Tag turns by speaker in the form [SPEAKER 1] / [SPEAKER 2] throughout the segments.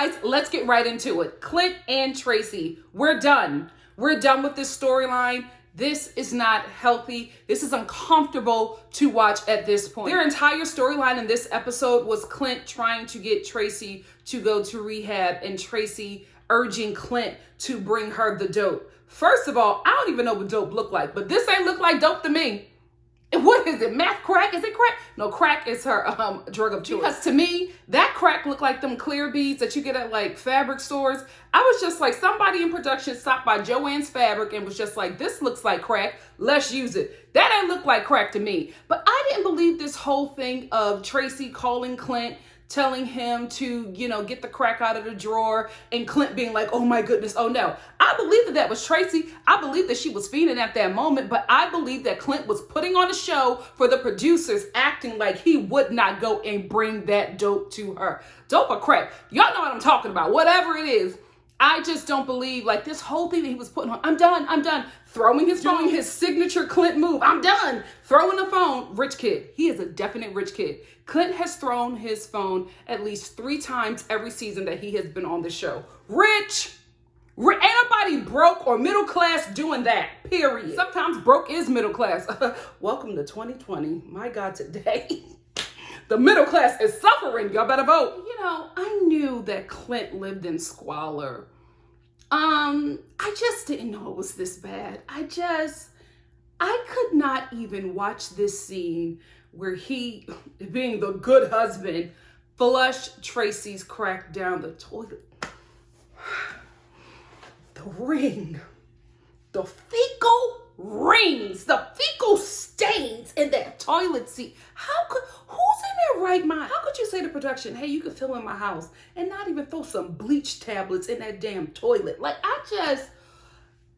[SPEAKER 1] guys, let's get right into it. Clint and Tracie, we're done. We're done with this storyline. This is not healthy. This is uncomfortable to watch at this point. Their entire storyline in this episode was Clint trying to get Tracie to go to rehab and Tracie urging Clint to bring her the dope. First of all, I don't even know what dope look like, but this ain't look like dope to me. What is it? Meth crack? Is it crack? No, crack is her drug of choice. Because to me, that crack looked like them clear beads that you get at like fabric stores. I was just like, somebody in production stopped by Joann's Fabric and was just like, this looks like crack. Let's use it. That ain't look like crack to me. But I didn't believe this whole thing of Tracie calling Clint, telling him to, get the crack out of the drawer, and Clint being like, oh my goodness, oh no. I believe that was Tracie. I believe that she was fiending at that moment, but I believe that Clint was putting on a show for the producers, acting like he would not go and bring that dope to her. Dope or crack? Y'all know what I'm talking about. Whatever it is. I just don't believe, like, this whole thing that he was putting on, I'm done, throwing his phone, his signature Clint move, I'm done, throwing the phone, rich kid. He is a definite rich kid. Clint has thrown his phone at least 3 times every season that he has been on the show. Rich. Ain't nobody broke or middle class doing that, period. Sometimes broke is middle class. Welcome to 2020. My God, today. The middle class is suffering. Y'all better vote. I knew that Clint lived in squalor. I just didn't know it was this bad. I could not even watch this scene where he, being the good husband, flushed Tracie's crack down the toilet. The ring. The fecal rings. The fecal stains in that toilet seat. Who's in their right mind? How could you say to production, hey, you can fill in my house and not even throw some bleach tablets in that damn toilet? Like,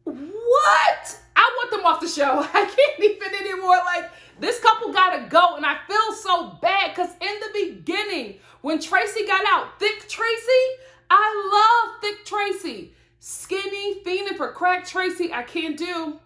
[SPEAKER 1] what? I want them off the show. I can't even anymore. Like, this couple gotta go, and I feel so bad because in the beginning, when Tracie got out, thick Tracie, I love thick Tracie. Skinny, fiending for crack Tracie, I can't do.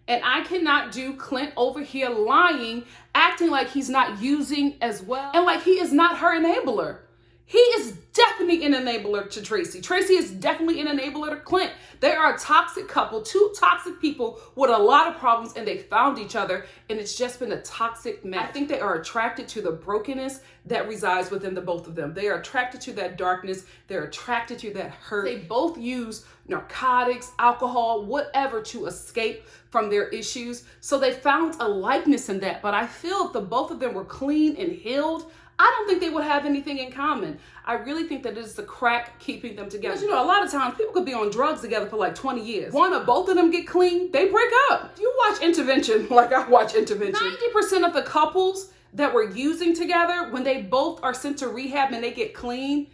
[SPEAKER 1] And I cannot do Clint over here lying, acting like he's not using as well, and like he is not her enabler. He is definitely an enabler to Tracie. Tracie is definitely an enabler to Clint. They are a toxic couple, 2 toxic people with a lot of problems, and they found each other, and it's just been a toxic mess. I think they are attracted to the brokenness that resides within the both of them. They are attracted to that darkness. They're attracted to that hurt. They both use narcotics, alcohol, whatever to escape from their issues. So they found a likeness in that. But I feel if the both of them were clean and healed, I don't think they would have anything in common. I really think that it is the crack keeping them together. Because, a lot of times people could be on drugs together for like 20 years. One or both of them get clean, they break up. You watch Intervention like I watch Intervention. 90% of the couples that were using together, when they both are sent to rehab and they get clean,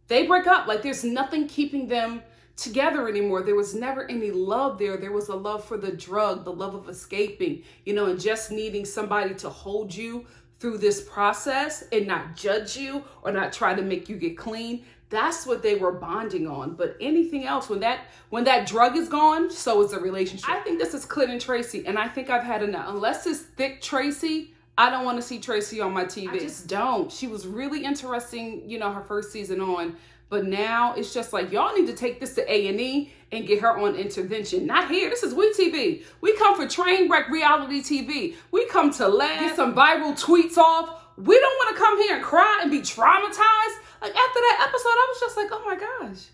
[SPEAKER 1] they break up. Like, there's nothing keeping them together anymore. There was never any love there. There was a love for the drug, the love of escaping, and just needing somebody to hold you through this process and not judge you or not try to make you get clean. That's what they were bonding on. But anything else, when that drug is gone, so is the relationship. I think this is Clint and Tracie, and I think I've had enough. Unless it's thick Tracie, I don't want to see Tracie on my TV. I just don't. She was really interesting, her first season on. But now it's just like, y'all need to take this to A&E and get her on Intervention. Not here. This is WeTV. We come for train wreck reality TV. We come to laugh, get some viral tweets off. We don't want to come here and cry and be traumatized. Like, after that episode, I was just like, oh my gosh.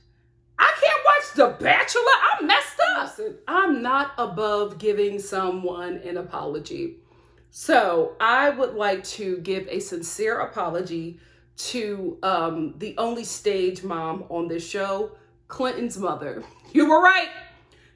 [SPEAKER 1] I can't watch The Bachelor. I'm messed up. Listen, I'm not above giving someone an apology. So I would like to give a sincere apology to the only stage mom on this show, Clinton's mother. You were right.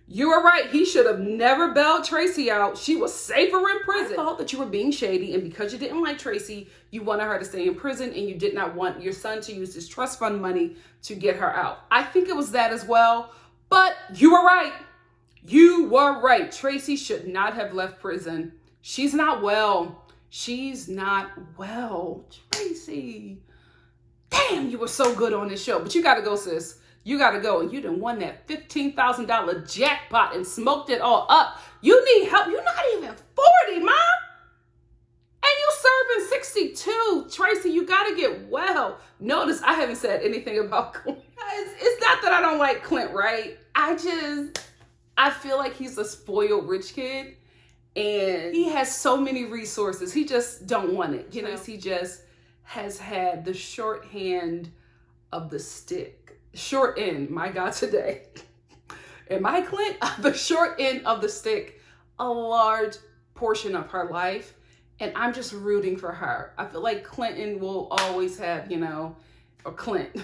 [SPEAKER 1] You were right. He should have never bailed Tracie out. She was safer in prison. I thought that you were being shady, and because you didn't like Tracie, you wanted her to stay in prison, and you did not want your son to use his trust fund money to get her out. I think it was that as well, but you were right. You were right. Tracie should not have left prison. She's not well. She's not well. Tracie. Damn, you were so good on this show. But you got to go, sis. You got to go. And you done won that $15,000 jackpot and smoked it all up. You need help. You're not even 40, Mom. And you serving 62. Tracie, you got to get well. Notice I haven't said anything about Clint. not that I don't like Clint, right? I feel like he's a spoiled rich kid and he has so many resources. He just don't want it. You know, he just has had the short hand of the stick. Short end, my God, today. Am I Clint? The short end of the stick, a large portion of her life. And I'm just rooting for her. I feel like Clinton will always have, you know, or Clint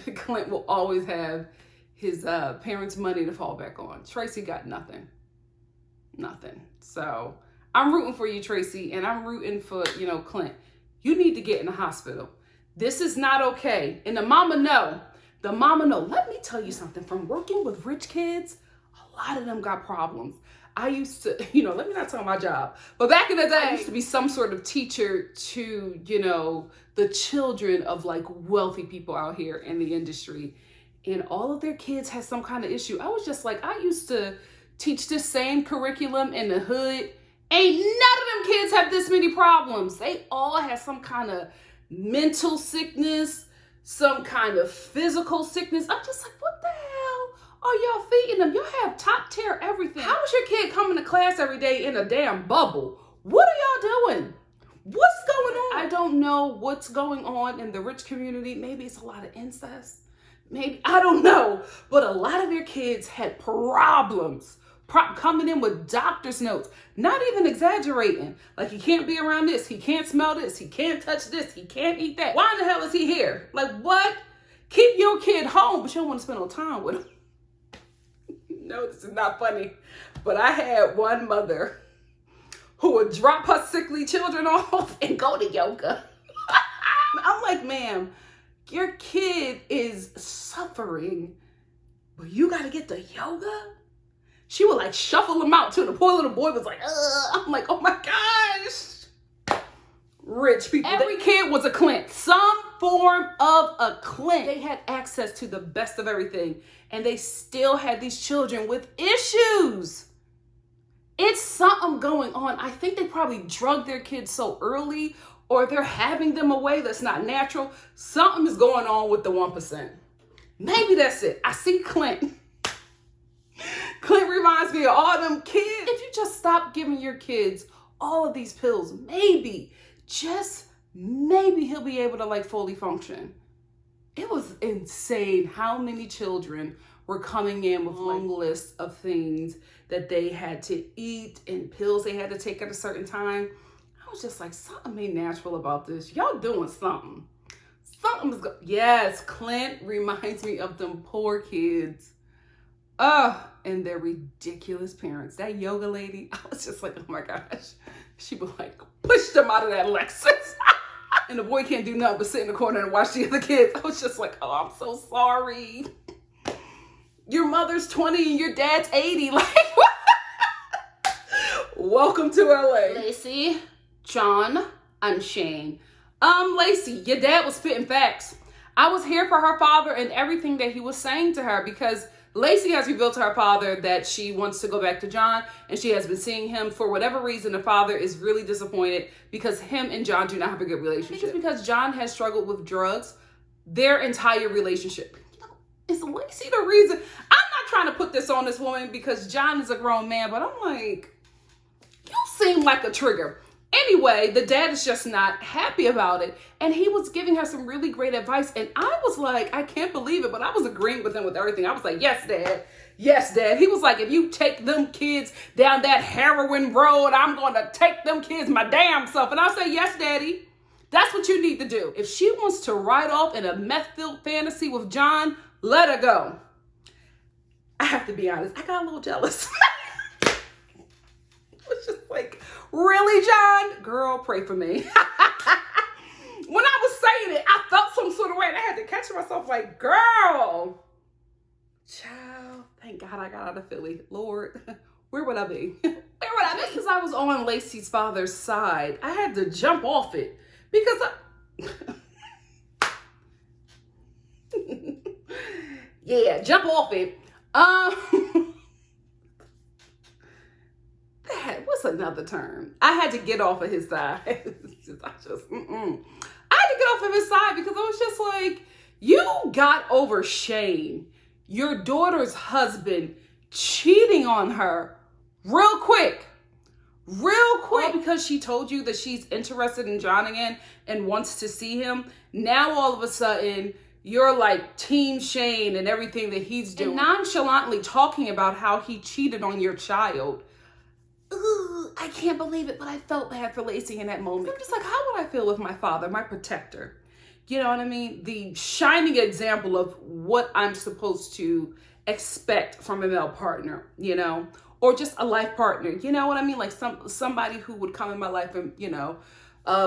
[SPEAKER 1] will always have his parents' money to fall back on. Tracie got nothing. Nothing. So I'm rooting for you, Tracie, and I'm rooting for, you know, Clint. You need to get in the hospital. This is not okay. And the mama know. Let me tell you something. From working with rich kids, a lot of them got problems. I used to, you know, let me not tell my job, but back in the day, I used to be some sort of teacher to, you know, the children of like wealthy people out here in the industry. And all of their kids had some kind of issue. I was just like, I used to teach this same curriculum in the hood. Ain't none of them kids have this many problems. They all have some kind of mental sickness, some kind of physical sickness. I'm just like, what the hell are y'all feeding them? Y'all have top tier everything. How is your kid coming to class every day in a damn bubble? What are y'all doing? What's going on? I don't know what's going on in the rich community. Maybe it's a lot of incest. Maybe, I don't know. But a lot of your kids had problems. Coming in with doctor's notes. Not even exaggerating. Like, he can't be around this. He can't smell this. He can't touch this. He can't eat that. Why in the hell is he here? Like, what? Keep your kid home, but you don't want to spend no time with him. No, this is not funny. But I had one mother who would drop her sickly children off and go to yoga. I'm like, ma'am, your kid is suffering, but you got to get to yoga? She would like shuffle them out too. The poor little boy was like, ugh. I'm like, oh my gosh. Rich people. Every kid was a Clint. Some form of a Clint. They had access to the best of everything. And they still had these children with issues. It's something going on. I think they probably drugged their kids so early, or they're having them away that's not natural. Something is going on with the 1%. Maybe that's it. I see Clint. Clint reminds me of all them kids. If you just stop giving your kids all of these pills, maybe, just maybe he'll be able to like fully function. It was insane how many children were coming in with long lists of things that they had to eat and pills they had to take at a certain time. I was just like, something ain't natural about this. Y'all doing something. Something's yes, Clint reminds me of them poor kids. And their ridiculous parents. That yoga lady, I was just like, oh my gosh. She would like push them out of that Lexus. And the boy can't do nothing but sit in the corner and watch the other kids. I was just like, oh, I'm so sorry. Your mother's 20 and your dad's 80. Like, welcome to LA. Lacey, John, and Shane. Lacey, your dad was spitting facts. I was here for her father and everything that he was saying to her, because Lacey has revealed to her father that she wants to go back to John, and she has been seeing him. For whatever reason, the father is really disappointed because him and John do not have a good relationship. I think it's because John has struggled with drugs their entire relationship. You know, is Lacey the reason? I'm not trying to put this on this woman because John is a grown man, but I'm like, you seem like a trigger. Anyway, the dad is just not happy about it. And he was giving her some really great advice. And I was like, I can't believe it. But I was agreeing with him with everything. I was like, yes, Dad. Yes, Dad. He was like, if you take them kids down that heroin road, I'm going to take them kids my damn self. And I said, yes, Daddy. That's what you need to do. If she wants to ride off in a meth-filled fantasy with John, let her go. I have to be honest. I got a little jealous. It's just like, really, John? Girl, pray for me. When I was saying it, I felt some sort of way, and I had to catch myself like, girl, child, thank God I got out of Philly. Lord, where would I be? Where would I be? Because I was on Lacey's father's side. I had to jump off it because yeah, jump off it. What's another term? I had to get off of his side. I had to get off of his side because I was just like, you got over Shane. your daughter's husband cheating on her real quick, all because she told you that she's interested in John again and wants to see him. Now all of a sudden you're like Team Shane and everything that he's doing, and nonchalantly talking about how he cheated on your child. Ooh, I can't believe it, but I felt bad for Lacey in that moment. I'm just like, how would I feel with my father, my protector? You know what I mean? The shining example of what I'm supposed to expect from a male partner, you know, or just a life partner. You know what I mean? Like somebody who would come in my life and, you know,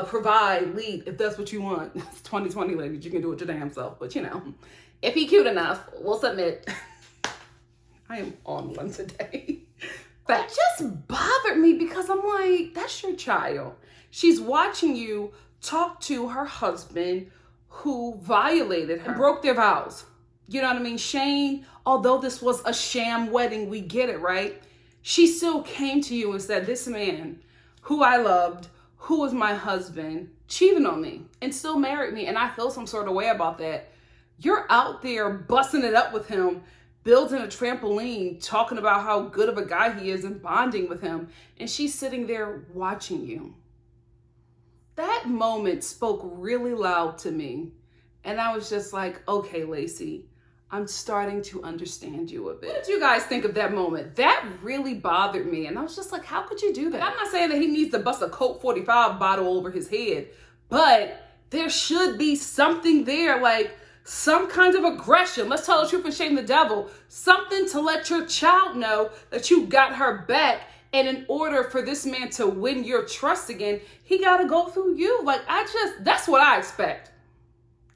[SPEAKER 1] provide, lead, if that's what you want. It's 2020, ladies. You can do it your damn self. But, you know, if he cute enough, we'll submit. I am on one today. That just bothered me because I'm like, that's your child. She's watching you talk to her husband who violated her and broke their vows. You know what I mean? Shane, although this was a sham wedding, we get it, right? She still came to you and said, this man who I loved, who was my husband, cheated on me and still married me. And I feel some sort of way about that. You're out there busting it up with him, building a trampoline, talking about how good of a guy he is and bonding with him. And she's sitting there watching you. That moment spoke really loud to me. And I was just like, okay, Lacey, I'm starting to understand you a bit. What did you guys think of that moment? That really bothered me. And I was just like, how could you do that? I'm not saying that he needs to bust a Coke 45 bottle over his head, but there should be something there, like some kind of aggression. Let's tell the truth and shame the devil. Something to let your child know that you got her back. And in order for this man to win your trust again, he got to go through you. Like, that's what I expect.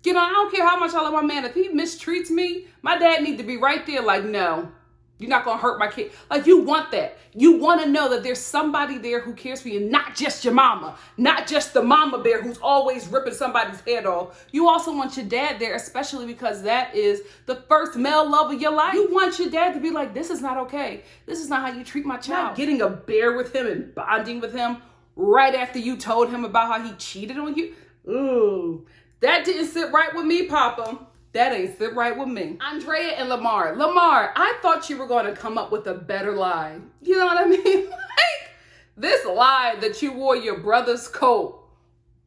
[SPEAKER 1] You know, I don't care how much I love my man. If he mistreats me, my dad needs to be right there like, no, you're not going to hurt my kid. Like, you want that. You want to know that there's somebody there who cares for you, not just your mama, not just the mama bear who's always ripping somebody's head off. You also want your dad there, especially because that is the first male love of your life. You want your dad to be like, this is not okay. This is not how you treat my child. Not getting a bear with him and bonding with him right after you told him about how he cheated on you. Ooh. That didn't sit right with me, Papa. That ain't sit right with me. Andrea and Lamar. Lamar, I thought you were going to come up with a better lie. You know what I mean? Like, this lie that you wore your brother's coat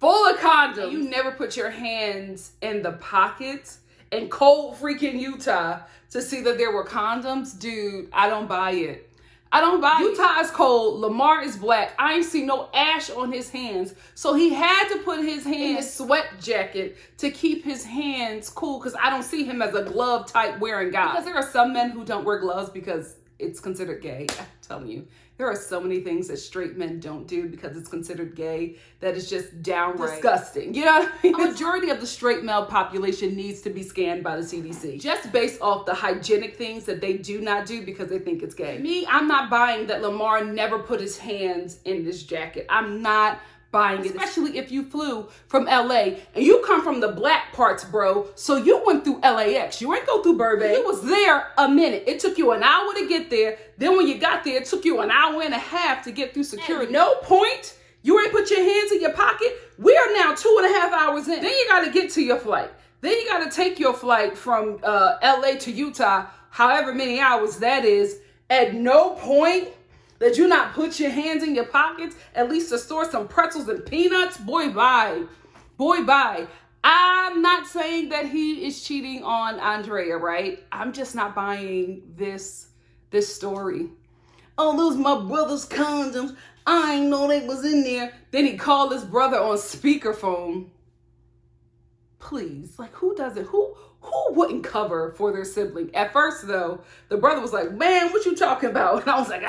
[SPEAKER 1] full of condoms. And you never put your hands in the pockets in cold freaking Utah to see that there were condoms. Dude, I don't buy it. I don't buy it. Utah is cold. Lamar is black. I ain't seen no ash on his hands. So he had to put his hand in his sweat jacket to keep his hands cool, because I don't see him as a glove type wearing guy. Because there are some men who don't wear gloves because it's considered gay. I'm telling you. There are so many things that straight men don't do because it's considered gay that is just downright disgusting. You know what I mean? A majority of the straight male population needs to be scanned by the CDC just based off the hygienic things that they do not do because they think it's gay. Me, I'm not buying that Lamar never put his hands in this jacket. I'm not buying it, especially if you flew from LA and you come from the black parts, bro. So you went through LAX. You ain't go through Burbank. You was there a minute. It took you an hour to get there. Then when you got there, it took you an hour and a half to get through security. At no point, you ain't put your hands in your pocket. We are now 2.5 hours in. Then you got to get to your flight. Then you got to take your flight from LA to Utah, however many hours that is. At no point did you not put your hands in your pockets, at least to store some pretzels and peanuts? Boy, bye. Boy, bye. I'm not saying that he is cheating on Andrea, right? I'm just not buying this story. Oh, those my brother's condoms. I ain't know they was in there. Then he called his brother on speakerphone. Please, like, who does it? Who wouldn't cover for their sibling? At first, though, the brother was like, man, what you talking about? And I was like,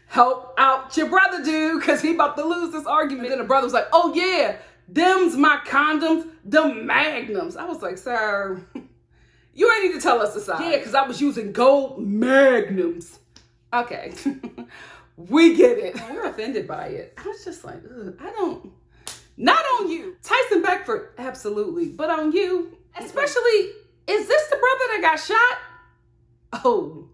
[SPEAKER 1] help out your brother, dude, because he about to lose this argument. And then the brother was like, oh, yeah, them's my condoms, them magnums. I was like, sir, you ain't need to tell us the size. Yeah, because I was using gold magnums. Okay, we get it. We're offended by it. I was just like, ugh, not on you. Tyson Beckford, absolutely. But on you, especially, is this the brother that got shot? Oh,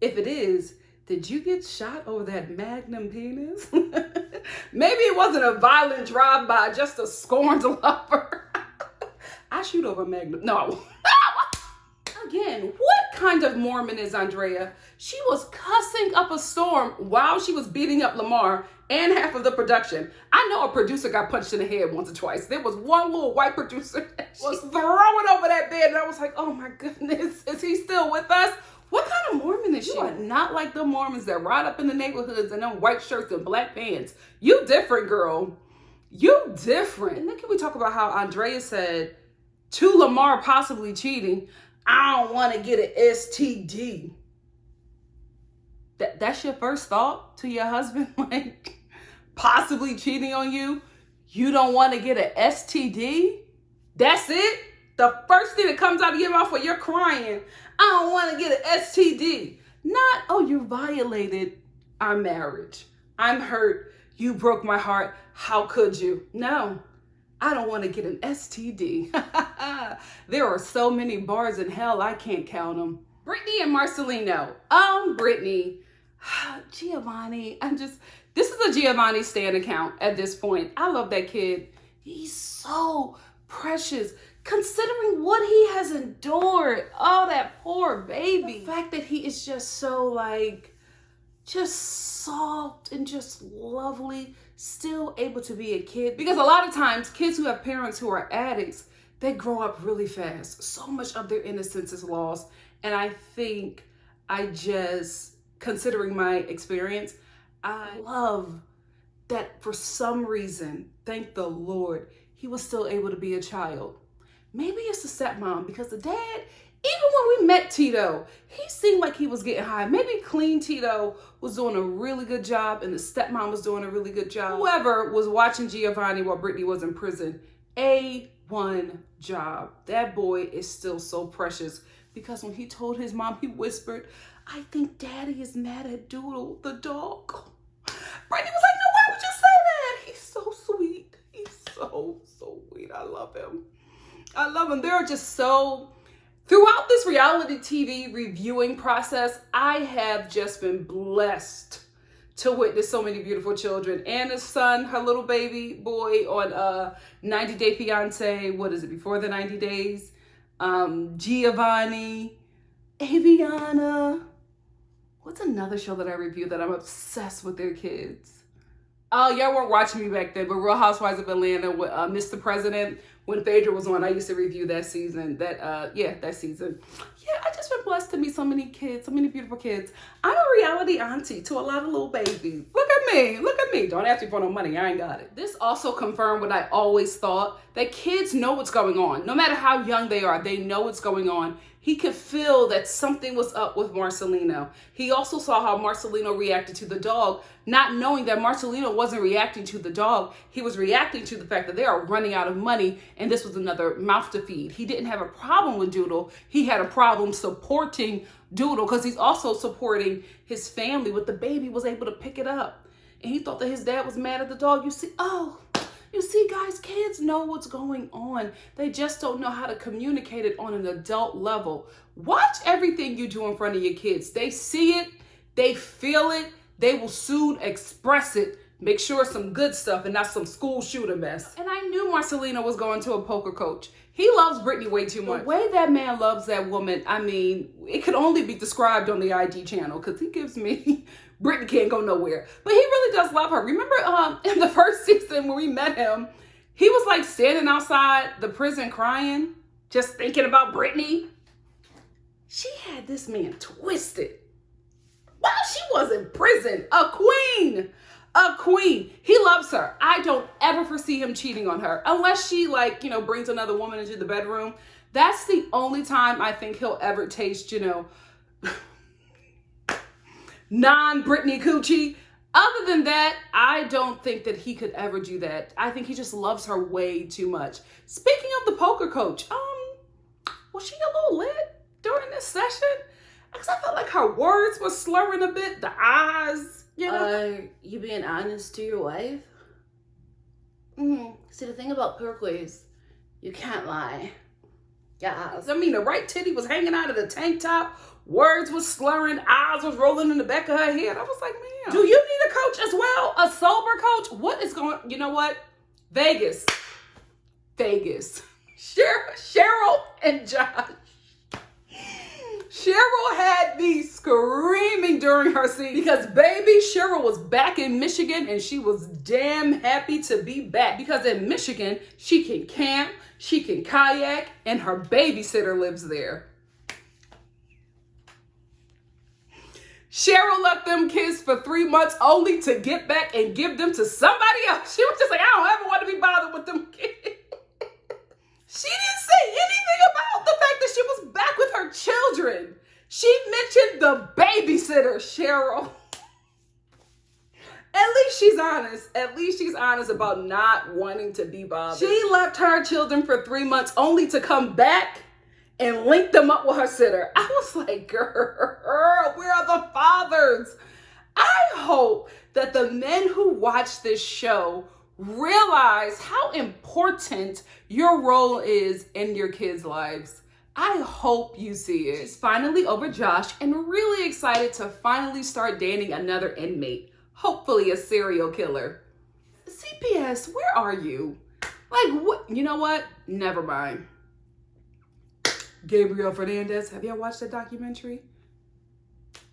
[SPEAKER 1] if it is, did you get shot over that magnum penis? Maybe it wasn't a violent drive-by, just a scorned lover. I shoot over magnum. No. Again, kind of Mormon is Andrea? She was cussing up a storm while she was beating up Lamar and half of the production. I know a producer got punched in the head once or twice. There was one little white producer that was throwing over that bed, and I was like, oh my goodness, is he still with us? What kind of Mormon is she? You are not like the Mormons that ride up in the neighborhoods in them white shirts and black pants. You different, girl. You different. And then can we talk about how Andrea said to Lamar possibly cheating, I don't want to get an STD. That's your first thought to your husband? Like, possibly cheating on you? You don't want to get an STD? That's it? The first thing that comes out of your mouth when you're crying, I don't want to get an STD. Not, oh, you violated our marriage. I'm hurt. You broke my heart. How could you? No, I don't want to get an STD. There are so many bars in hell, I can't count them. Brittany and Marcelino. Brittany. Giovanni. This is a Giovanni stan account at this point. I love that kid. He's so precious. Considering what he has endured. Oh, that poor baby. The fact that he is just so just soft and just lovely, still able to be a kid. Because a lot of times, kids who have parents who are addicts, they grow up really fast. So much of their innocence is lost. And I think considering my experience, I love that for some reason, thank the Lord, he was still able to be a child. Maybe it's the stepmom, because the dad, even when we met Tito, he seemed like he was getting high. Maybe clean Tito was doing a really good job and the stepmom was doing a really good job. Whoever was watching Giovanni while Brittany was in prison, A1 job. That boy is still so precious, because when he told his mom, he whispered, I think daddy is mad at Doodle, the dog. Brittany was like, no, why would you say that? He's so sweet. He's so sweet. I love him. I love him. There are just so... Throughout this reality TV reviewing process, I have just been blessed to witness so many beautiful children. Anna's son, her little baby boy on 90 Day Fiance, what is it, before the 90 days? Giovanni, Aviana. What's another show that I reviewed that I'm obsessed with their kids? Oh, y'all weren't watching me back then, but Real Housewives of Atlanta with Mr. President, when Phaedra was on, I used to review that season. That season. Yeah, I just been blessed to meet so many kids, so many beautiful kids. I'm a reality auntie to a lot of little babies. Look at me, look at me. Don't ask me for no money, I ain't got it. This also confirmed what I always thought, that kids know what's going on. No matter how young they are, they know what's going on. He could feel that something was up with Marcelino. He also saw how Marcelino reacted to the dog, not knowing that Marcelino wasn't reacting to the dog. He was reacting to the fact that they are running out of money and this was another mouth to feed. He didn't have a problem with Doodle. He had a problem supporting Doodle because he's also supporting his family with the baby, was able to pick it up. And he thought that his dad was mad at the dog. You see, guys, kids know what's going on. They just don't know how to communicate it on an adult level. Watch everything you do in front of your kids. They see it, they feel it, they will soon express it. Make sure it's some good stuff and not some school shooter mess. And I knew Marcelino was going to a poker coach. He loves Brittany way too much. The way that man loves that woman, I mean, it could only be described on the IG channel, because he gives me... Brittany can't go nowhere. But he really does love her. Remember in the first season when we met him, he was like standing outside the prison crying, just thinking about Brittany. She had this man twisted while she was in prison. A queen. A queen. He loves her. I don't ever foresee him cheating on her. Unless she brings another woman into the bedroom. That's the only time I think he'll ever taste, non-Brittany coochie. Other than that, I don't think that he could ever do that. I think he just loves her way too much. Speaking of the poker coach, was she a little lit during this session? Because I felt like her words were slurring a bit, the eyes,
[SPEAKER 2] You being honest to your wife? See, the thing about poker is, you can't lie.
[SPEAKER 1] Yeah, I mean, the right titty was hanging out of the tank top. Words was slurring, eyes was rolling in the back of her head. I was like, man, do you need a coach as well? A sober coach? What is going on? You know what? Vegas. Cheryl and Josh. Cheryl had me screaming during her scene because baby Cheryl was back in Michigan and she was damn happy to be back because in Michigan she can camp, she can kayak, and her babysitter lives there. Cheryl left them kids for 3 months only to get back and give them to somebody else. She was just like, I don't ever want to be bothered with them kids. She didn't say anything about the fact that she was back with her children. She mentioned the babysitter, Cheryl. At least she's honest. At least she's honest about not wanting to be bothered. She left her children for 3 months only to come back and link them up with her sitter. I was like, girl, where are the fathers? I hope that the men who watch this show realize how important your role is in your kids' lives. I hope you see it. She's finally over Josh and really excited to finally start dating another inmate, hopefully a serial killer. CPS, where are you? Like, what? You know what? Never mind. Gabriel Fernandez, have y'all watched that documentary?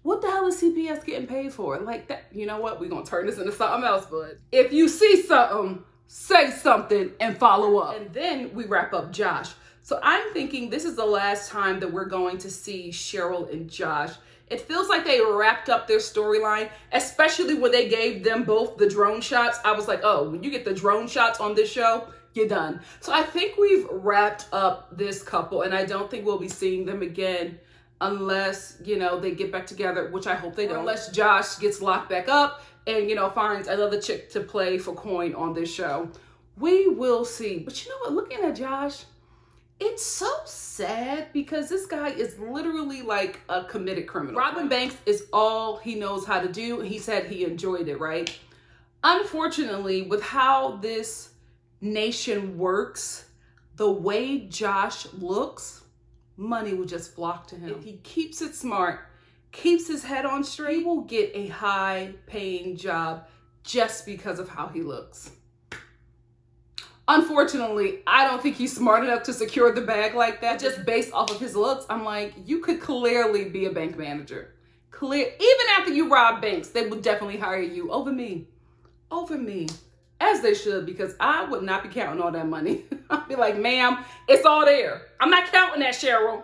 [SPEAKER 1] What the hell is CPS getting paid for? Like that, you know what? We're gonna turn this into something else, but if you see something, say something and follow up. And then we wrap up Josh. So I'm thinking this is the last time that we're going to see Cheryl and Josh. It feels like they wrapped up their storyline, especially when they gave them both the drone shots. I was like, oh, when you get the drone shots on this show, you're done. So I think we've wrapped up this couple, and I don't think we'll be seeing them again unless, you know, they get back together, which I hope they don't. Unless Josh gets locked back up and, you know, finds another chick to play for coin on this show. We will see. But you know what? Looking at Josh, it's so sad because this guy is literally like a committed criminal. Robbing banks is all he knows how to do. He said he enjoyed it, right? Unfortunately, with how this nation works, the way Josh looks, money will just flock to him. If he keeps it smart, keeps his head on straight, he will get a high-paying job just because of how he looks. Unfortunately, I don't think he's smart enough to secure the bag like that. Just based off of his looks, I'm like, you could clearly be a bank manager. Even after you rob banks, they would definitely hire you over me. Over me. As they should, because I would not be counting all that money. I'd be like, ma'am, it's all there. I'm not counting that, Cheryl.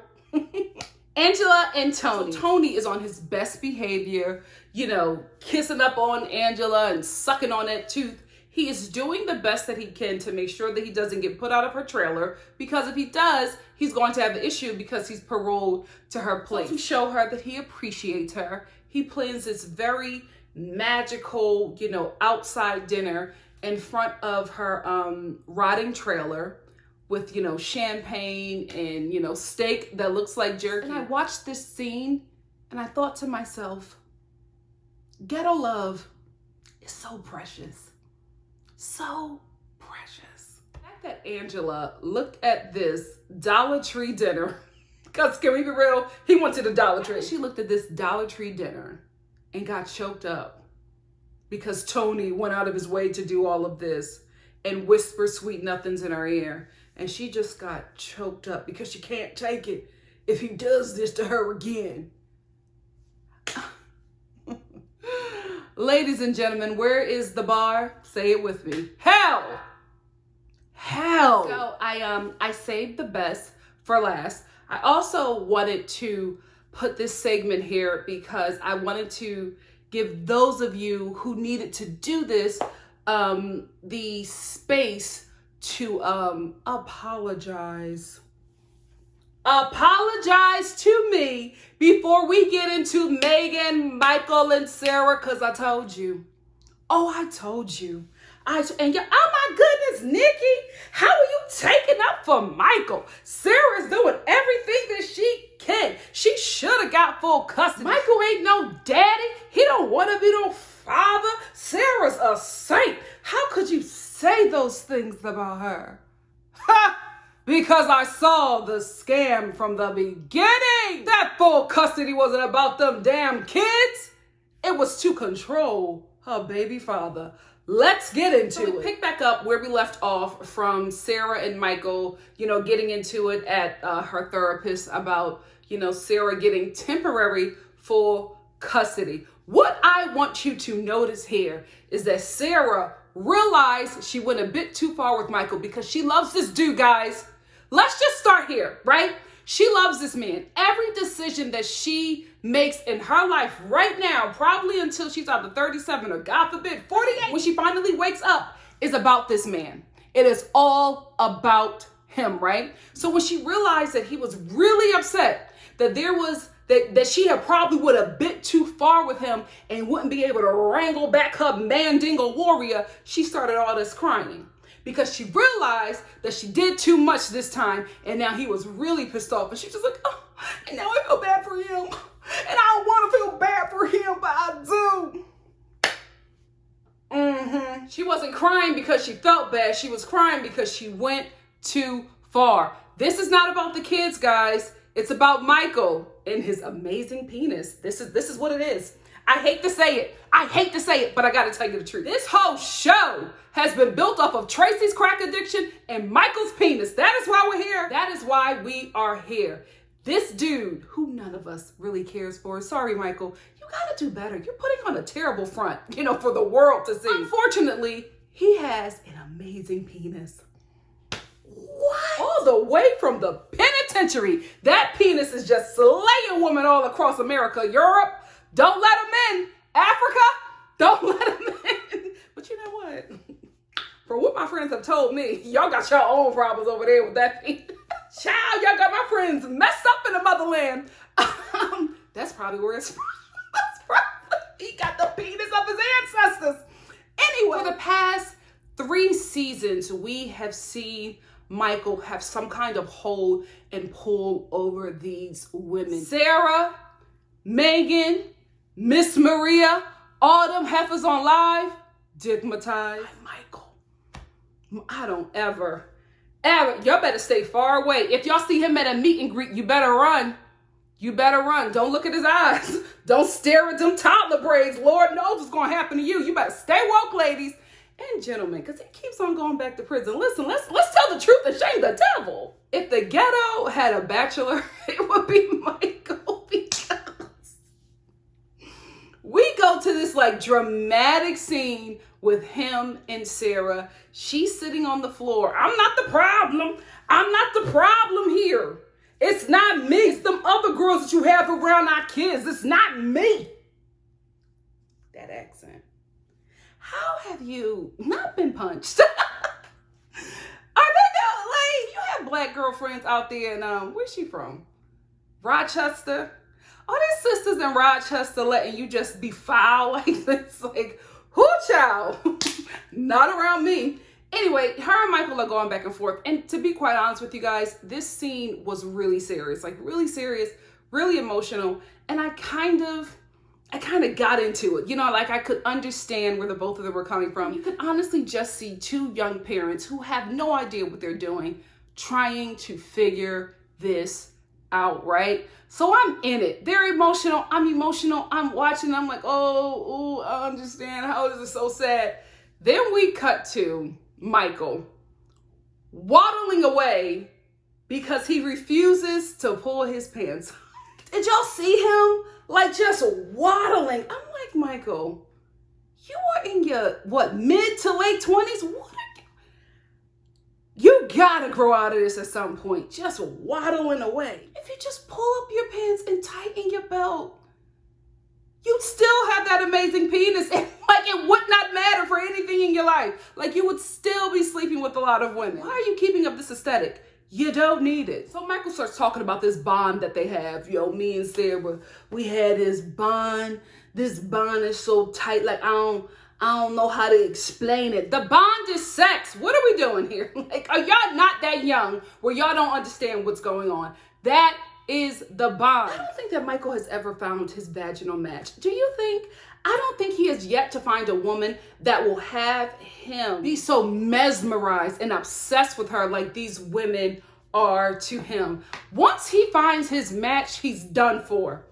[SPEAKER 1] Angela and Tony. So Tony is on his best behavior, you know, kissing up on Angela and sucking on that tooth. He is doing the best that he can to make sure that he doesn't get put out of her trailer, because if he does, he's going to have an issue because he's paroled to her place. To show her that he appreciates her, he plans this very magical, you know, outside dinner in front of her rotting trailer with, you know, champagne and, you know, steak that looks like jerky. And I watched this scene and I thought to myself, ghetto love is so precious. So precious. The fact that Angela looked at this Dollar Tree dinner, because can we be real? He went to the Dollar Tree. She looked at this Dollar Tree dinner and got choked up because Tony went out of his way to do all of this and whisper sweet nothings in her ear. And she just got choked up because she can't take it if he does this to her again. Ladies and gentlemen, where is the bar? Say it with me. Hell! Hell! So I saved the best for last. I also wanted to put this segment here because I wanted to give those of you who needed to do this the space to apologize. Apologize to me before we get into Megan, Michael, and Sarah, because I told you. Oh, I told you. Oh my goodness, Nikki, how are you taking up for Michael? Sarah's doing everything that she can. She should have got full custody. Michael ain't no daddy. He don't want to be no father. Sarah's a saint. How could you say those things about her? Ha! Because I saw the scam from the beginning. That full custody wasn't about them damn kids. It was to control her baby father. Let's get into it. We pick back up where we left off from Sarah and Michael, you know, getting into it at her therapist about, Sarah getting temporary full custody. What I want you to notice here is that Sarah realized she went a bit too far with Michael because she loves this dude, guys. Let's just start here, right? She loves this man. Every decision that she makes in her life right now, probably until she's either 37 or God forbid, 48, when she finally wakes up, is about this man. It is all about him, right? So when she realized that he was really upset, that she had probably went a bit too far with him and wouldn't be able to wrangle back her mandingo warrior, she started all this crying because she realized that she did too much this time, and now he was really pissed off. And she's just like, oh, and now I feel bad for him. And I don't want to feel bad for him, but I do. She wasn't crying because she felt bad. She was crying because she went too far. This is not about the kids, guys. It's about Michael and his amazing penis. This is what it is. I hate to say it, but I gotta tell you the truth. This whole show has been built off of Tracie's crack addiction and Michael's penis. That is why we're here. That is why we are here. This dude, who none of us really cares for, sorry, Michael, you gotta do better. You're putting on a terrible front, for the world to see. Unfortunately, he has an amazing penis. What? All the way from the penitentiary. That penis is just slaying women all across America, Europe. Don't let him in. Africa, don't let him in. But you know what? From what my friends have told me, y'all got your own problems over there with that penis. Child, y'all got my friends messed up in the motherland. That's probably where it's from. He got the penis of his ancestors. Anyway, for the past 3 seasons, we have seen Michael have some kind of hold and pull over these women. Sarah, Megan, Miss Maria, all them heifers on live, digmatized. Michael, I don't ever, y'all better stay far away. If y'all see him at a meet and greet, you better run. You better run. Don't look at his eyes. Don't stare at them toddler braids. Lord knows what's going to happen to you. You better stay woke, ladies and gentlemen, because he keeps on going back to prison. Listen, let's tell the truth and shame the devil. If the ghetto had a bachelor, it would be Michael, because we go to this dramatic scene with him and Sarah. She's sitting on the floor. I'm not the problem. I'm not the problem here. It's not me. It's them other girls that you have around our kids. It's not me. That accent. How have you not been punched? Are they you have black girlfriends out there, and where's she from? Rochester? Are there sisters in Rochester letting you just be foul like this? Who child? Not around me. Anyway, her and Michael are going back and forth. And to be quite honest with you guys, this scene was really serious, really serious, really emotional. And I kind of got into it. I could understand where the both of them were coming from. You could honestly just see 2 young parents who have no idea what they're doing, trying to figure this out, right? So I'm in it. They're emotional. I'm emotional. I'm watching. I'm like, oh, I understand. How is this so sad? Then we cut to Michael waddling away because he refuses to pull his pants. Did y'all see him? Just waddling. I'm like, Michael, you are in your, mid to late 20s? What are you gotta grow out of this at some point. Just waddling away. If you just pull up your pants and tighten your belt, you'd still have that amazing penis. And it would not matter for anything in your life. You would still be sleeping with a lot of women. Why are you keeping up this aesthetic? You don't need it. So Michael starts talking about this bond that they have. Me and Sarah, we had this bond. This bond is so tight. I don't know how to explain it. The bond is sex. What are we doing here? Are y'all not that young where y'all don't understand what's going on? That is the bond. I don't think that Michael has ever found his vaginal match. Do you think? I don't think he has yet to find a woman that will have him be so mesmerized and obsessed with her like these women are to him. Once he finds his match, he's done for.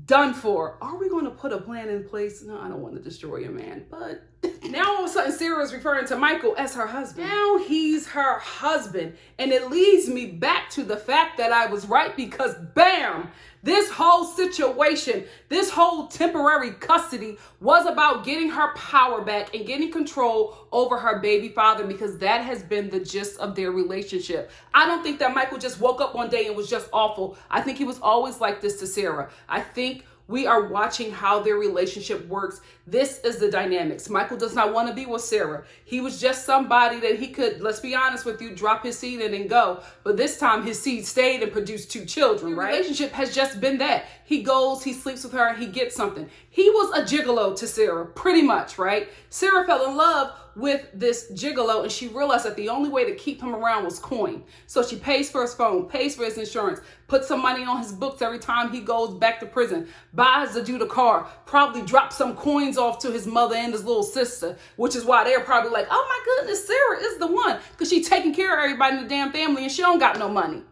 [SPEAKER 1] done for. Are we going to put a plan in place? No, I don't want to destroy a man, but now all of a sudden Sarah is referring to Michael as her husband. Now he's her husband. And it leads me back to the fact that I was right, because bam, this whole situation, this whole temporary custody was about getting her power back and getting control over her baby father, because that has been the gist of their relationship. I don't think that Michael just woke up one day and was just awful. I think he was always like this to Sarah. I think we are watching how their relationship works. This is the dynamics. Michael does not want to be with Sarah. He was just somebody that he could, let's be honest with you, drop his seed in and go. But this time his seed stayed and produced 2 children, right? The relationship has just been that. He goes, he sleeps with her, and he gets something. He was a gigolo to Sarah, pretty much, right? Sarah fell in love with this gigolo, and she realized that the only way to keep him around was coin. So she pays for his phone, pays for his insurance, puts some money on his books every time he goes back to prison, buys the dude a car, probably drops some coins off to his mother and his little sister, which is why they're probably like, oh my goodness, Sarah is the one, because she's taking care of everybody in the damn family and she don't got no money.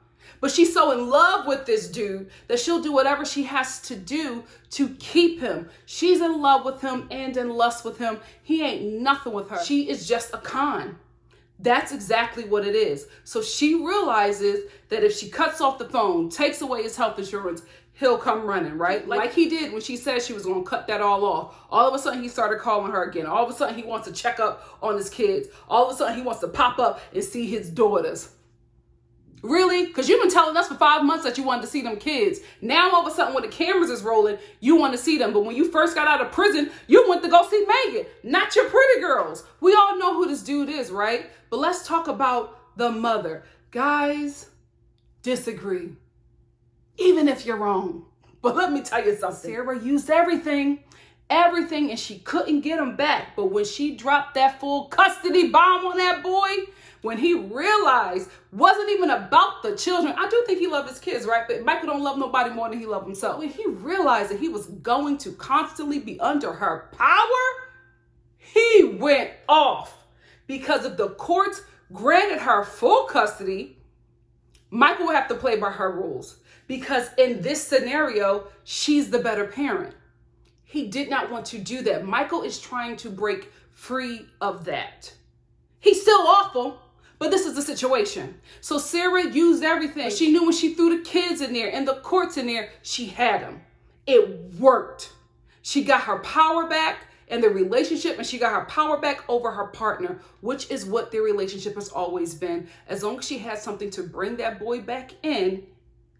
[SPEAKER 1] But she's so in love with this dude that she'll do whatever she has to do to keep him. She's in love with him and in lust with him. He ain't nothing with her. She is just a con. That's exactly what it is. So she realizes that if she cuts off the phone, takes away his health insurance, he'll come running, right? Like he did when she said she was going to cut that all off. All of a sudden, he started calling her again. All of a sudden, he wants to check up on his kids. All of a sudden, he wants to pop up and see his daughters. Really? Because you've been telling us for 5 months that you wanted to see them kids. Now, all of a sudden, when the cameras is rolling, you want to see them. But when you first got out of prison, you went to go see Megan, not your pretty girls. We all know who this dude is, right? But let's talk about the mother. Guys, disagree. Even if you're wrong. But let me tell you something. Sarah used everything, and she couldn't get him back. But when she dropped that full custody bomb on that boy, when he realized wasn't even about the children. I do think he loved his kids, right? But Michael don't love nobody more than he loved himself. When he realized that he was going to constantly be under her power, he went off. Because if the courts granted her full custody, Michael would have to play by her rules. Because in this scenario, she's the better parent. He did not want to do that. Michael is trying to break free of that. He's still awful, but this is the situation. So Sarah used everything. She knew when she threw the kids in there and the courts in there, she had them. It worked. She got her power back in the relationship, and she got her power back over her partner, which is what their relationship has always been. As long as she had something to bring that boy back in,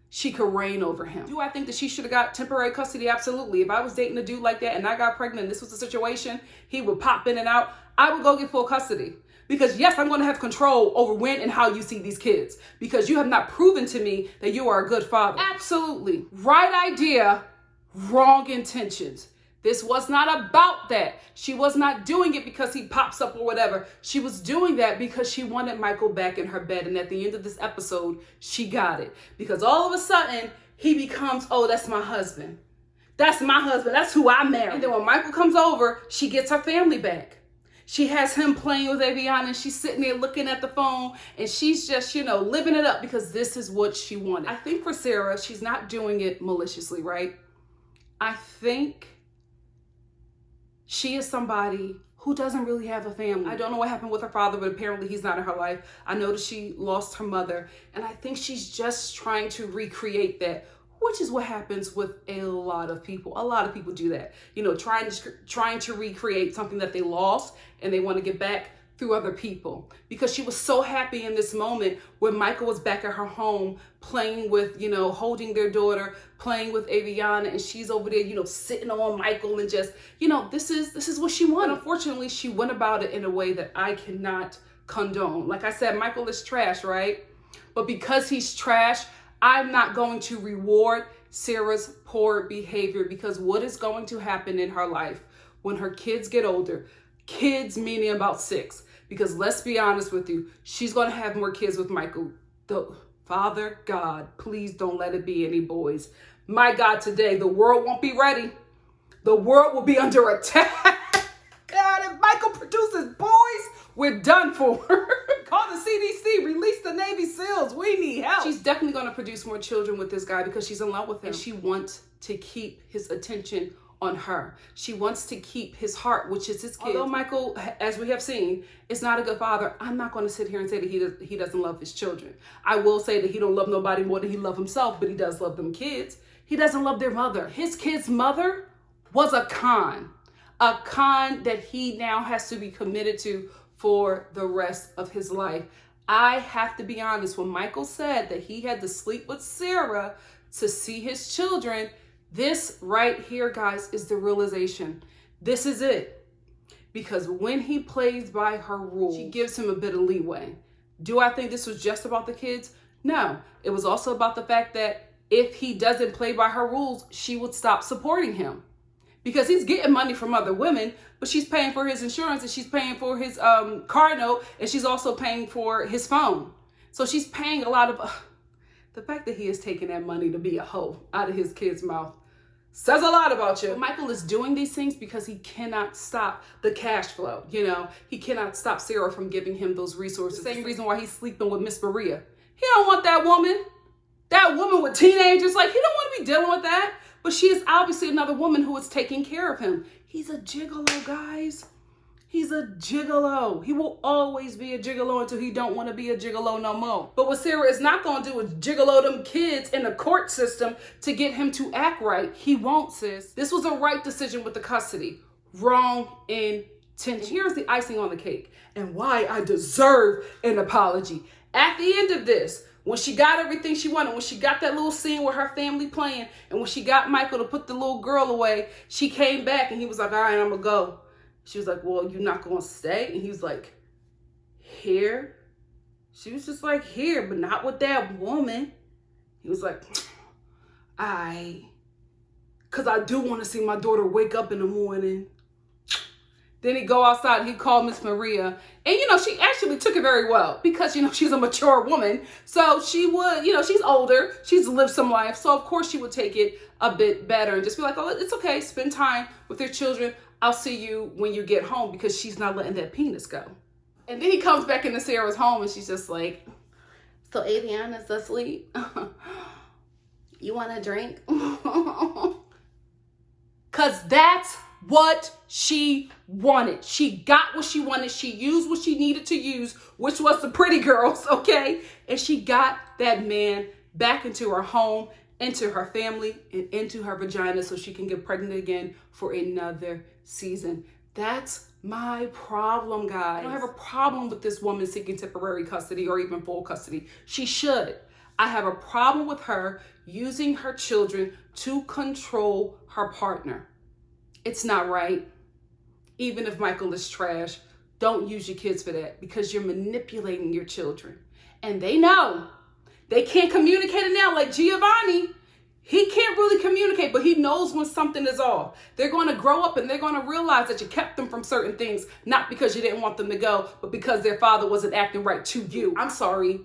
[SPEAKER 1] she could reign over him. Do I think that she should have got temporary custody? Absolutely. If I was dating a dude like that and I got pregnant and this was the situation, he would pop in and out, I would go get full custody. Because yes, I'm going to have control over when and how you see these kids. Because you have not proven to me that you are a good father. Absolutely. Right idea, wrong intentions. This was not about that. She was not doing it because he pops up or whatever. She was doing that because she wanted Michael back in her bed. And at the end of this episode, she got it. Because all of a sudden, he becomes, oh, that's my husband. That's my husband. That's who I married. And then when Michael comes over, she gets her family back. She has him playing with Aviana, and she's sitting there looking at the phone, and she's just, living it up because this is what she wanted. I think for Sarah, she's not doing it maliciously, right? I think she is somebody who doesn't really have a family. I don't know what happened with her father, but apparently he's not in her life. I know that she lost her mother, and I think she's just trying to recreate that, which is what happens with a lot of people. A lot of people do that. Trying to recreate something that they lost and they want to get back through other people. Because she was so happy in this moment when Michael was back at her home playing with, holding their daughter, playing with Aviana, and she's over there, sitting on Michael and just, this is what she wanted. Unfortunately, she went about it in a way that I cannot condone. Like I said, Michael is trash, right? But because he's trash, I'm not going to reward Sarah's poor behavior, because what is going to happen in her life when her kids get older, kids meaning about 6, because let's be honest with you, she's going to have more kids with Michael. Father God, please don't let it be any boys. My God, today the world won't be ready. The world will be under attack. God, if Michael produces boys, We're done for. Call the CDC, release the Navy SEALs. We need help. She's definitely going to produce more children with this guy because she's in love with him. And she wants to keep his attention on her. She wants to keep his heart, which is his kid. Although Michael, as we have seen, is not a good father, I'm not going to sit here and say that he doesn't love his children. I will say that he don't love nobody more than he loves himself, but he does love them kids. He doesn't love their mother. His kid's mother was a con that he now has to be committed to for the rest of his life. I have to be honest, when Michael said that he had to sleep with Sarah to see his children, this right here, guys, is the realization. This is it. Because when he plays by her rules, she gives him a bit of leeway. Do I think this was just about the kids? No. It was also about the fact that if he doesn't play by her rules, she would stop supporting him. Because he's getting money from other women, but she's paying for his insurance and she's paying for his car note, and she's also paying for his phone. So she's paying a lot of... the fact that he is taking that money to be a hoe out of his kid's mouth says a lot about you. Michael is doing these things because he cannot stop the cash flow. You know, he cannot stop Sarah from giving him those resources. The same reason why he's sleeping with Miss Maria. He don't want that woman. That woman with teenagers. Like, he don't want to be dealing with that. But she is obviously another woman who is taking care of him. He's a gigolo, guys. He's a gigolo. He will always be a gigolo until he don't want to be a gigolo no more. But what Sarah is not going to do is gigolo them kids in the court system to get him to act right. He won't, sis. This was a right decision with the custody. Wrong intention. And here's the icing on the cake and why I deserve an apology. At the end of this, when she got everything she wanted, when she got that little scene with her family playing, and when she got Michael to put the little girl away, she came back and he was like, all right, I'm going to go. She was like, well, you're not going to stay? And he was like, here? She was just like, here, but not with that woman. He was like, because I do want to see my daughter wake up in the morning. Then he'd go outside, he'd call Miss Maria. And, you know, she actually took it very well because, you know, she's a mature woman. So she would, you know, she's older. She's lived some life. So, of course, she would take it a bit better and just be like, oh, it's okay. Spend time with your children. I'll see you when you get home, because she's not letting that penis go. And then he comes back into Sarah's home and she's just like, so Aviana's asleep. You want a drink? Because that's what she wanted. She got what she wanted. She used what she needed to use, which was the pretty girls, okay? And she got that man back into her home, into her family, and into her vagina so she can get pregnant again for another season. That's my problem, guys. I don't have a problem with this woman seeking temporary custody or even full custody. She should. I have a problem with her using her children to control her partner. It's not right. Even if Michael is trash, don't use your kids for that, because you're manipulating your children. And they know. They can't communicate it now. Like Giovanni, he can't really communicate, but he knows when something is off. They're going to grow up and they're going to realize that you kept them from certain things, not because you didn't want them to go, but because their father wasn't acting right to you. I'm sorry.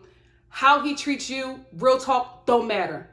[SPEAKER 1] How he treats you, real talk, don't matter.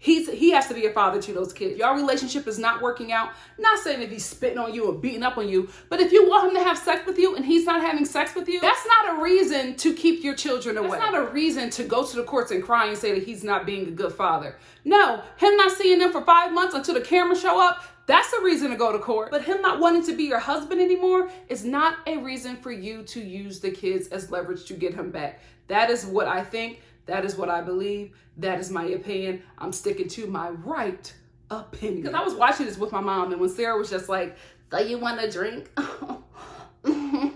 [SPEAKER 1] He has to be a father to those kids. Your relationship is not working out. Not saying if he's spitting on you or beating up on you, but if you want him to have sex with you and he's not having sex with you, that's not a reason to keep your children away. That's not a reason to go to the courts and cry and say that he's not being a good father. No, him not seeing them for 5 months until the cameras show up, that's a reason to go to court. But him not wanting to be your husband anymore is not a reason for you to use the kids as leverage to get him back. That is what I think. That is what I believe. That is my opinion. I'm sticking to my right opinion. Because I was watching this with my mom, and when Sarah was just like, so you want a drink? My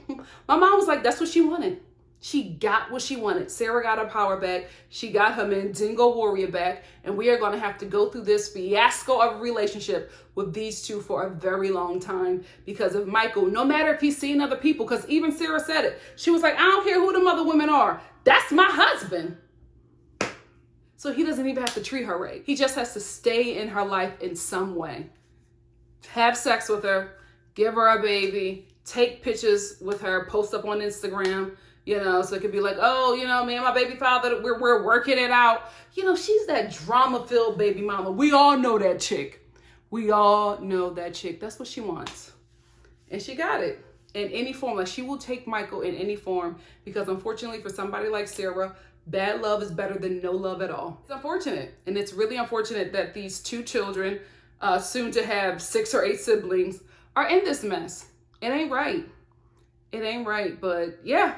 [SPEAKER 1] mom was like, that's what she wanted. She got what she wanted. Sarah got her power back. She got her Mandingo warrior back. And we are going to have to go through this fiasco of a relationship with these two for a very long time. Because of Michael, no matter if he's seen other people, because even Sarah said it. She was like, I don't care who the other women are. That's my husband. So he doesn't even have to treat her right. He just has to stay in her life in some way. Have sex with her. Give her a baby. Take pictures with her. Post up on Instagram. You know, so it could be like, oh, you know, me and my baby father, we're working it out. You know, she's that drama-filled baby mama. We all know that chick. We all know that chick. That's what she wants. And she got it. in any form. Like, she will take Michael in any form, because unfortunately for somebody like Sarah, bad love is better than no love at all. It's unfortunate, and it's really unfortunate that these two children, soon to have 6 or 8 siblings, are in this mess. It ain't right. It ain't right, but yeah.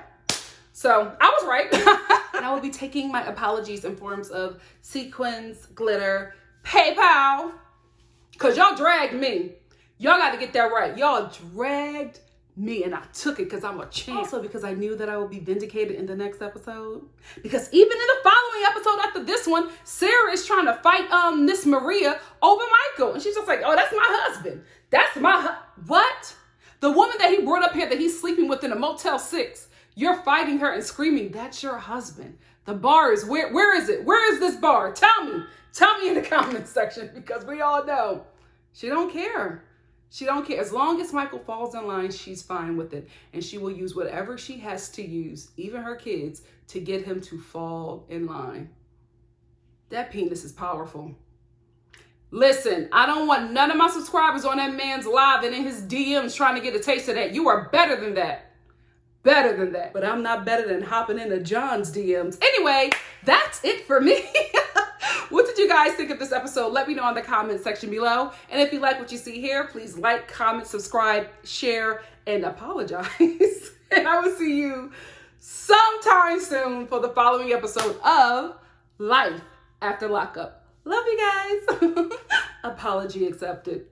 [SPEAKER 1] So I was right. And I will be taking my apologies in forms of sequins, glitter, PayPal, because y'all dragged me. Y'all got to get that right. Y'all dragged me, and I took it because I'm a champ. Also, because I knew that I would be vindicated in the next episode. Because even in the following episode after this one, Sarah is trying to fight Miss Maria over Michael. And she's just like, oh, that's my husband. That's my what? The woman that he brought up here that he's sleeping with in a Motel 6. You're fighting her and screaming, that's your husband. The bar is, where is it? Where is this bar? Tell me. Tell me in the comments section, because we all know she don't care. She don't care. As long as Michael falls in line, she's fine with it. And she will use whatever she has to use, even her kids, to get him to fall in line. That penis is powerful. Listen, I don't want none of my subscribers on that man's live and in his DMs trying to get a taste of that. You are better than that. Better than that. But I'm not better than hopping into John's DMs. Anyway, that's it for me. What did you guys think of this episode? Let me know in the comment section below. And if you like what you see here, please like, comment, subscribe, share, and apologize. And I will see you sometime soon for the following episode of Life After Lockup. Love you guys. Apology accepted.